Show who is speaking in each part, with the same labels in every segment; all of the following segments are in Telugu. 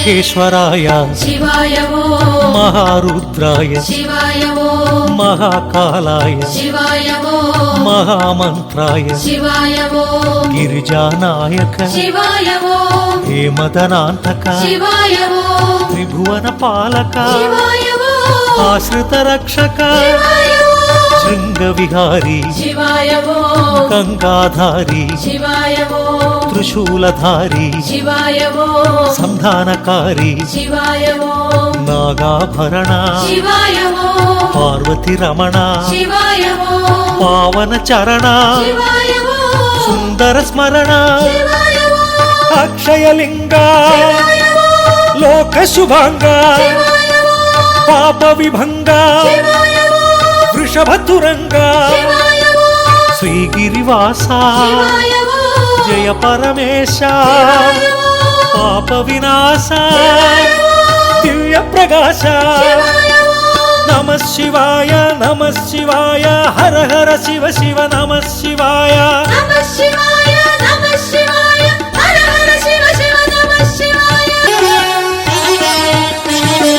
Speaker 1: మహేశ్వరాయ
Speaker 2: శివాయ ఓం
Speaker 1: మహారుద్రాయ
Speaker 2: శివాయ ఓం
Speaker 1: మహాకాలాయ
Speaker 2: శివాయ ఓం
Speaker 1: మహామంత్రాయ
Speaker 2: శివాయ ఓం
Speaker 1: గిరిజానాయక
Speaker 2: శివాయ ఓం
Speaker 1: హేమదనాంతక
Speaker 2: శివాయ ఓం
Speaker 1: త్రిభువన పాలక
Speaker 2: శివాయ ఓం
Speaker 1: ఆశ్రిత రక్షక
Speaker 2: శివాయ ఓం
Speaker 1: శృంగ విహారీ
Speaker 2: శివాయ ఓం
Speaker 1: గంగాధారి
Speaker 2: శివాయ ఓం
Speaker 1: త్రిశూలధారి
Speaker 2: శివాయ ఓం
Speaker 1: సంధానకారి
Speaker 2: శివాయ ఓం
Speaker 1: నాగాభరణ
Speaker 2: శివాయ ఓం
Speaker 1: పార్వతి రమణ
Speaker 2: శివాయ ఓం
Speaker 1: పావన చరణ
Speaker 2: శివాయ ఓం
Speaker 1: సుందర స్మరణ
Speaker 2: శివాయ ఓం
Speaker 1: అక్షయలింగ
Speaker 2: శివాయ ఓం
Speaker 1: లోక శుభంగ
Speaker 2: శివాయ ఓం
Speaker 1: పాప విభంగ
Speaker 2: శివాయ ఓం
Speaker 1: వృషభతురంగ
Speaker 2: శివాయ ఓం
Speaker 1: శ్రీగిరివాస
Speaker 2: శివాయ ఓం
Speaker 1: జయ పరమేశ
Speaker 2: శివాయ ఓం
Speaker 1: పాప వినాశ
Speaker 2: శివాయ ఓం
Speaker 1: దివ్య ప్రకాశ
Speaker 2: శివాయ ఓం
Speaker 1: నమ శివాయ నమ శివాయ హర హర శివ శివ నమ శివాయ
Speaker 2: నమః శివాయ నమః శివాయ హర హర శివ శివ నమః శివాయ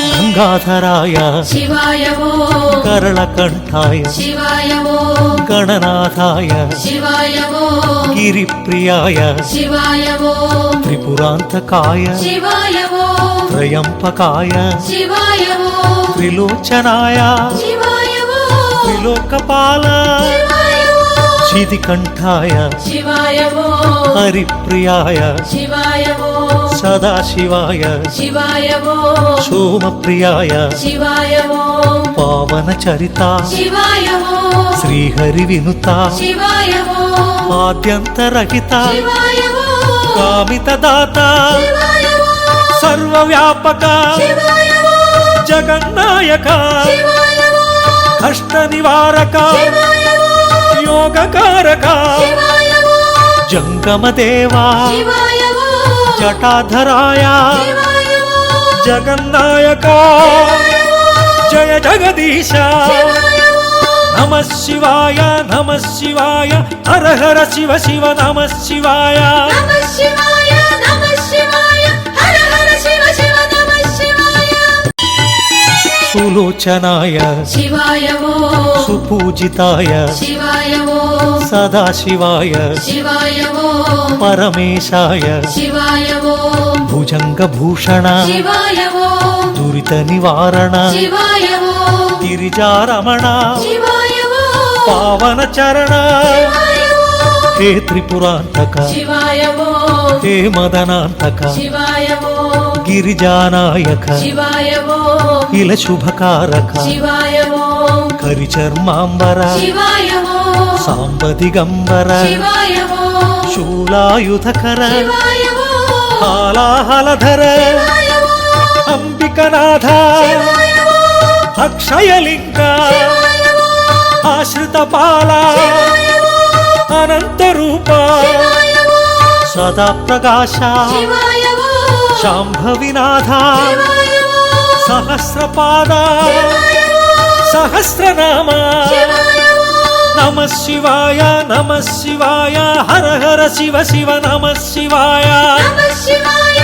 Speaker 1: గంగాధరాయ
Speaker 2: శివాయ ఓం
Speaker 1: కరళకంఠాయ
Speaker 2: శివాయ ఓం
Speaker 1: గణనాథాయ
Speaker 2: శివాయ ఓం
Speaker 1: గిరిప్రియాయ
Speaker 2: శివాయ ఓం
Speaker 1: త్రిపురాంతకాయ
Speaker 2: శివాయ ఓం
Speaker 1: త్రయంపకాయ
Speaker 2: శివాయ ఓం
Speaker 1: త్రిలోచనాయ
Speaker 2: శివాయ ఓం
Speaker 1: త్రిలోకపాల
Speaker 2: శివాయ ఓం
Speaker 1: శితికంఠాయ
Speaker 2: శివాయ ఓం
Speaker 1: హరిప్రియాయ
Speaker 2: శివాయ ఓం
Speaker 1: సదాశివాయ
Speaker 2: శివాయ ఓం
Speaker 1: సోమప్రియాయ
Speaker 2: శివాయ ఓం
Speaker 1: పావన చరిత
Speaker 2: శివాయ ఓం
Speaker 1: శ్రీహరి వినుత
Speaker 2: శివాయ ఓం
Speaker 1: ఆద్యంతరహిత
Speaker 2: శివాయ ఓం
Speaker 1: కామిత దాత
Speaker 2: శివాయ ఓం
Speaker 1: సర్వవ్యాపక
Speaker 2: శివాయ ఓం
Speaker 1: జగన్నాయక
Speaker 2: శివాయ ఓం
Speaker 1: కష్ట నివారక
Speaker 2: శివాయ ఓం
Speaker 1: యోగకారక
Speaker 2: శివాయ ఓం
Speaker 1: జంగమ దేవా
Speaker 2: శివాయ ఓం
Speaker 1: జటాధరాయ
Speaker 2: శివాయ ఓం
Speaker 1: జగన్నాయక జయ జగదీశ నమ శివాయ నమ శివాయ హర హర శివ శివ నమ శివాయ
Speaker 2: నమః శివాయ నమః శివాయ హర హర శివ శివ నమః శివాయ
Speaker 1: సులోచనాయ
Speaker 2: శివాయ ఓం
Speaker 1: సుపూజితాయ
Speaker 2: శివాయ ఓం
Speaker 1: సదాశివాయ
Speaker 2: శివాయ ఓం
Speaker 1: పరమేశాయ
Speaker 2: శివాయ ఓం
Speaker 1: భుజంగ భూషణ
Speaker 2: శివాయ ఓం
Speaker 1: దురిత నివారణ
Speaker 2: శివాయ ఓం
Speaker 1: గిరిజారమణ
Speaker 2: శివాయ ఓం
Speaker 1: పావన చరణ
Speaker 2: శివాయ ఓం
Speaker 1: హే త్రిపురాంతక
Speaker 2: శివాయ ఓం
Speaker 1: హే మదనాంతక
Speaker 2: శివాయ ఓం
Speaker 1: గిరిజానాయక
Speaker 2: శివాయ ఓం
Speaker 1: ఇల శుభకారక
Speaker 2: శివాయ ఓం
Speaker 1: కరిచర్మాంబర
Speaker 2: శివాయ ఓం
Speaker 1: సాంబ దిగంబర
Speaker 2: శివాయ ఓం
Speaker 1: శూలాయుధకర
Speaker 2: శివాయ ఓం
Speaker 1: హాలాహలధర
Speaker 2: శివాయ ఓం
Speaker 1: అంబికనాథ
Speaker 2: శివాయ ఓం
Speaker 1: అక్షయలింగ
Speaker 2: శివాయ ఓం
Speaker 1: ఆశ్రిత పాల
Speaker 2: శివాయ ఓం
Speaker 1: అనంత రూప
Speaker 2: శివాయ ఓం
Speaker 1: సదా ప్రకాశ
Speaker 2: శివాయ ఓం
Speaker 1: శాంభవినాథ
Speaker 2: శివాయ ఓం
Speaker 1: సహస్రపాద
Speaker 2: శివాయ ఓం
Speaker 1: సహస్రనామ
Speaker 2: శివాయ ఓం
Speaker 1: నమ శివాయ నమ శివాయ హర హర శివ శివ నమ శివాయ
Speaker 2: నమః శివాయ